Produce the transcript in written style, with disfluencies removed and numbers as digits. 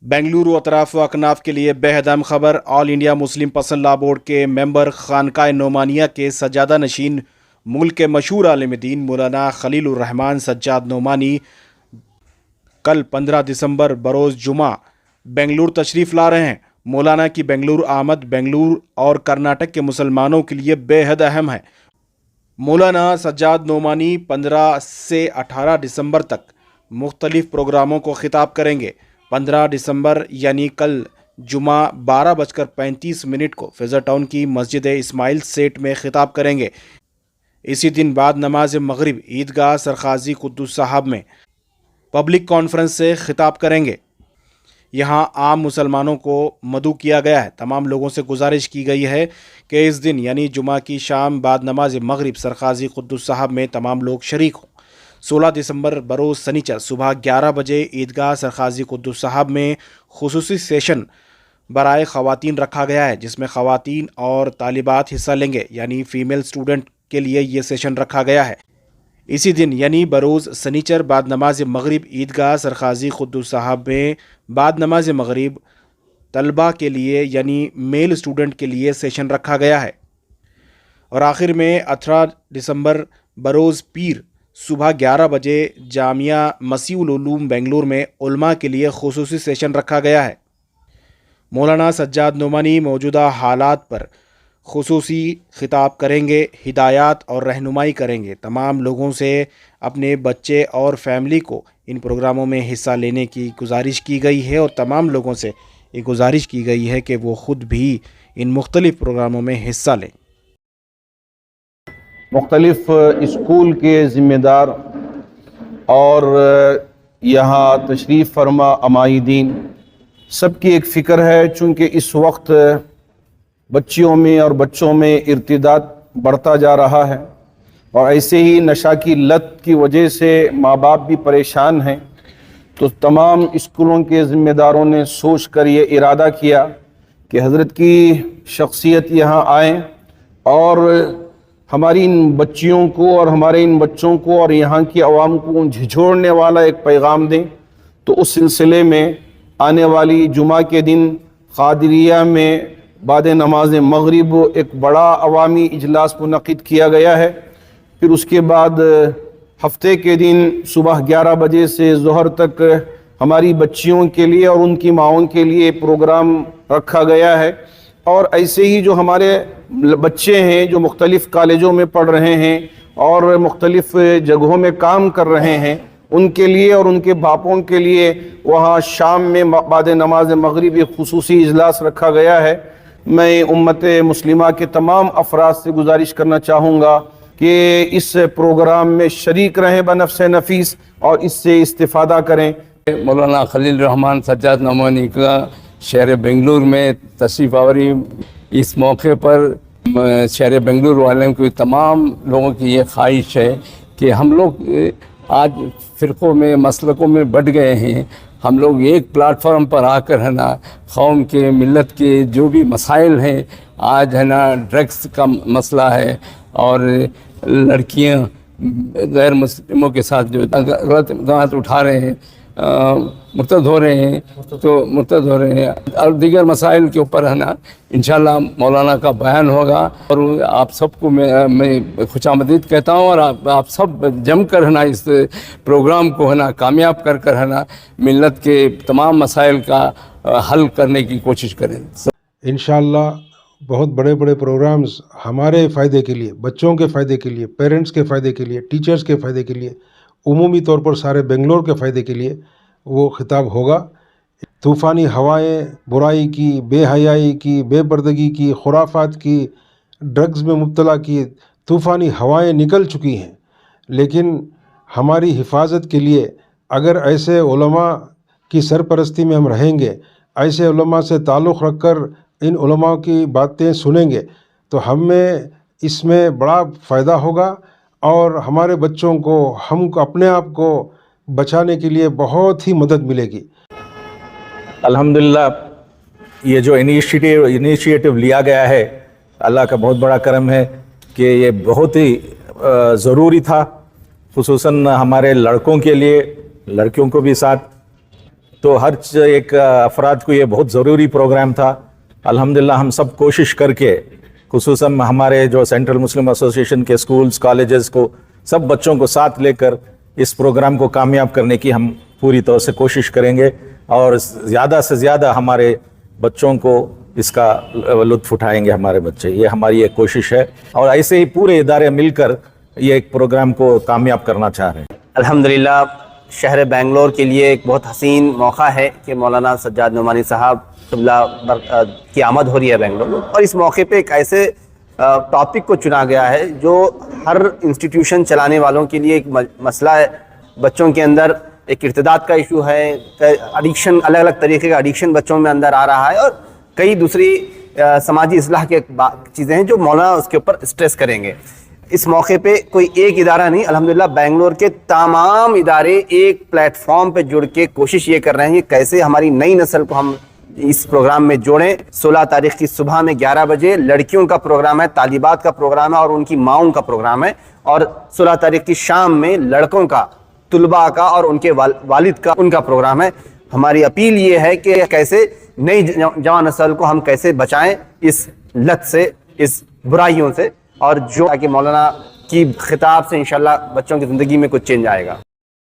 बेंगलुरु अतराफ व अकनाफ के लिए बेहद अहम खबर। ऑल इंडिया मुस्लिम पसंद लॉ बोर्ड के मेंबर खानकाह नोमानिया के सज्जादा नशीन मुल्क के मशहूर आलिम दीन मौलाना खलीलुर रहमान सज्जाद नोमानी कल 15 दिसंबर बरोज़ जुमा बेंगलुरु तशरीफ़ ला रहे हैं। मौलाना की बेंगलुरु आमद बेंगलुरु और कर्नाटक के मुसलमानों के लिए बेहद अहम है। मौलाना सज्जाद नोमानी 15 से 18 दिसंबर तक मुख्तलिफ प्रोग्रामों को खिताब करेंगे। 15 दिसंबर यानी कल जुमा 12:35 को फिज़र टाउन की मस्जिद इस्माइल सेठ में खिताब करेंगे। इसी दिन बाद नमाज मगरिब ईदगाह सरखाजी कुद्दुस साहब में पब्लिक कॉन्फ्रेंस से खिताब करेंगे। यहाँ आम मुसलमानों को मदऊ किया गया है। तमाम लोगों से गुजारिश की गई है कि इस दिन यानी जुमा की शाम बाद नमाज मगरिब सरखाजी कुद्दुस साहब में तमाम लोग शरीक हों। 16 दिसंबर बरोज़ सनीचर सुबह 11 बजे ईदगाह सरखाजी कुद्दुस साहब में खुसूसी सेशन बराए ख़वातीन रखा गया है, जिसमें ख़वातीन और तालिबात हिस्सा लेंगे, यानी फ़ीमेल स्टूडेंट के लिए ये सेशन रखा गया है। इसी दिन यानी बरोज़ सनीचर बाद नमाज मगरिब ईदगाह सरखाजी कुद्दुस साहब में बाद नमाज मगरिब तलबा के लिए यानी मेल स्टूडेंट के लिए सेशन रखा गया है। और आखिर में 18 दिसंबर बरोज़ पीर सुबह 11 बजे जामिया मसीहुल उलूम बेंगलुरु में उलमा के लिए खुसूसी सेशन रखा गया है। मौलाना सज्जाद नोमानी मौजूदा हालात पर खुसूसी खिताब करेंगे, हिदायत और रहनुमाई करेंगे। तमाम लोगों से अपने बच्चे और फैमिली को इन प्रोग्रामों में हिस्सा लेने की गुजारिश की गई है और तमाम लोगों से ये गुजारिश की गई है कि वो ख़ुद भी इन मुख्तलिफ़ प्रोग्रामों में हिस्सा लें। मुख्तलिफ स्कूल के ज़िम्मेदार और यहाँ तशरीफ़ फरमा अमायदीन सबकी एक फ़िक्र है, चूँकि इस वक्त बच्चियों में और बच्चों में इर्तिदाद बढ़ता जा रहा है और ऐसे ही नशा की लत की वजह से माँ बाप भी परेशान हैं। तो तमाम स्कूलों के ज़िम्मेदारों ने सोच कर ये इरादा किया कि हज़रत की शख्सियत यहाँ आएँ और हमारी इन बच्चियों को और हमारे इन बच्चों को और यहाँ की आवाम को झिझोड़ने वाला एक पैगाम दें। तो उस सिलसिले में आने वाली जुमा के दिन क़ादिरिया में बाद नमाज मगरिब एक बड़ा अवामी इजलास मुनक़िद किया गया है। फिर उसके बाद हफ्ते के दिन सुबह 11 बजे से ज़ोहर तक हमारी बच्चियों के लिए और उनकी माँओं के लिए प्रोग्राम रखा गया है। और ऐसे ही जो हमारे बच्चे हैं जो मुख्तलिफ़ कॉलेजों में पढ़ रहे हैं और मुख्तलिफ़ जगहों में काम कर रहे हैं, उनके लिए और उनके बापों के लिए वहाँ शाम में बाद नमाज मगरिब एक खुसूसी इजलास रखा गया है। मैं उम्मत मुस्लिमा के तमाम अफराद से गुजारिश करना चाहूँगा कि इस प्रोग्राम में शरीक रहें बनफ्स नफीस और इससे इस्तिफ़ादा करें। मौलाना खलील रहमान सज्जाद नोमानी का शहर बेंगलुरु में तशरीफ़ आवरी, इस मौके पर शहर बेंगलुरु वालों की तमाम लोगों की ये ख्वाहिश है कि हम लोग आज फ़िरक़ों में मसलकों में बढ़ गए हैं। हम लोग एक प्लेटफॉर्म पर आकर है ना कौम के मिलत के जो भी मसाइल हैं, आज है ना ड्रग्स का मसला है और लड़कियां गैर मुस्लिमों के साथ जो गलत उठा रहे हैं, मुर्तद हो रहे हैं, तो मुर्तद हो रहे हैं और दीगर मसाइल के ऊपर है ना इंशाल्लाह मौलाना का बयान होगा। और आप सबको मैं खुशामदीद कहता हूँ और आप सब जम कर है ना इस प्रोग्राम को है ना कामयाब कर है ना मिल्लत के तमाम मसाइल का हल करने की कोशिश करें। इंशाल्लाह बहुत बड़े बड़े प्रोग्राम्स हमारे फ़ायदे के लिए, बच्चों के फ़ायदे के लिए, पेरेंट्स के फ़ायदे के लिए, टीचर्स के फ़ायदे के लिए, उमूमी तौर पर सारे बेंगलोर के फ़ायदे के लिए वो खिताब होगा। तूफ़ानी हवाएं बुराई की, बेहयाई की, बेपर्दगी की, खुराफात की, ड्रग्स में मुब्तला की तूफ़ानी हवाएं निकल चुकी हैं, लेकिन हमारी हिफाजत के लिए अगर ऐसे उलमा की सरपरस्ती में हम रहेंगे, ऐसे उलमा से ताल्लुक़ रख कर इन उलमा की बातें सुनेंगे, तो हमें इसमें बड़ा फ़ायदा होगा और हमारे बच्चों को, हम अपने आप को बचाने के लिए बहुत ही मदद मिलेगी। अल्हम्दुलिल्लाह ये जो इनिशिएटिव लिया गया है, अल्लाह का बहुत बड़ा करम है कि ये बहुत ही ज़रूरी था, खुसूसन हमारे लड़कों के लिए, लड़कियों को भी साथ तो हर एक अफराद को ये बहुत ज़रूरी प्रोग्राम था। अल्हम्दुलिल्लाह हम सब कोशिश करके, खुसूसन हमारे जो सेंट्रल मुस्लिम एसोसिएशन के स्कूल्स कॉलेजेस को, सब बच्चों को साथ लेकर इस प्रोग्राम को कामयाब करने की हम पूरी तौर से कोशिश करेंगे और ज़्यादा से ज़्यादा हमारे बच्चों को इसका लुत्फ़ उठाएंगे हमारे बच्चे। ये हमारी एक कोशिश है और ऐसे ही पूरे इदारे मिलकर ये एक प्रोग्राम को कामयाब करना चाह रहे हैं। अल्हम्दुलिल्लाह शहर बेंगलोर के लिए एक बहुत हसीन मौका है कि मौलाना सज्जाद नोमानी साहब की आमद हो रही है बेंगलोर में, और इस मौके पे एक ऐसे टॉपिक को चुना गया है जो हर इंस्टीट्यूशन चलाने वालों के लिए एक मसला है। बच्चों के अंदर एक इर्तिदाद का इशू है, एडिक्शन, अलग अलग तरीके का एडिक्शन बच्चों में अंदर आ रहा है, और कई दूसरी समाजी इस्लाह के चीज़ें हैं जो मौलाना उसके ऊपर स्ट्रेस करेंगे। इस मौके पे कोई एक इदारा नहीं, अल्हम्दुलिल्लाह बेंगलोर के तमाम इदारे एक प्लेटफॉर्म पे जुड़ के कोशिश ये कर रहे हैं कि कैसे हमारी नई नस्ल को हम इस प्रोग्राम में जोड़ें। 16 तारीख की सुबह में 11 बजे लड़कियों का प्रोग्राम है, तालिबात का प्रोग्राम है और उनकी माओं का प्रोग्राम है, और 16 तारीख की शाम में लड़कों का, तुलबा का और उनके वालिद का उनका प्रोग्राम है। हमारी अपील ये है कि कैसे नई जवान नस्ल को हम कैसे बचाएं इस लत से, इस बुराइयों से, और जो ताकि मौलाना की खिताब से इंशाल्लाह बच्चों की ज़िंदगी में कुछ चेंज आएगा।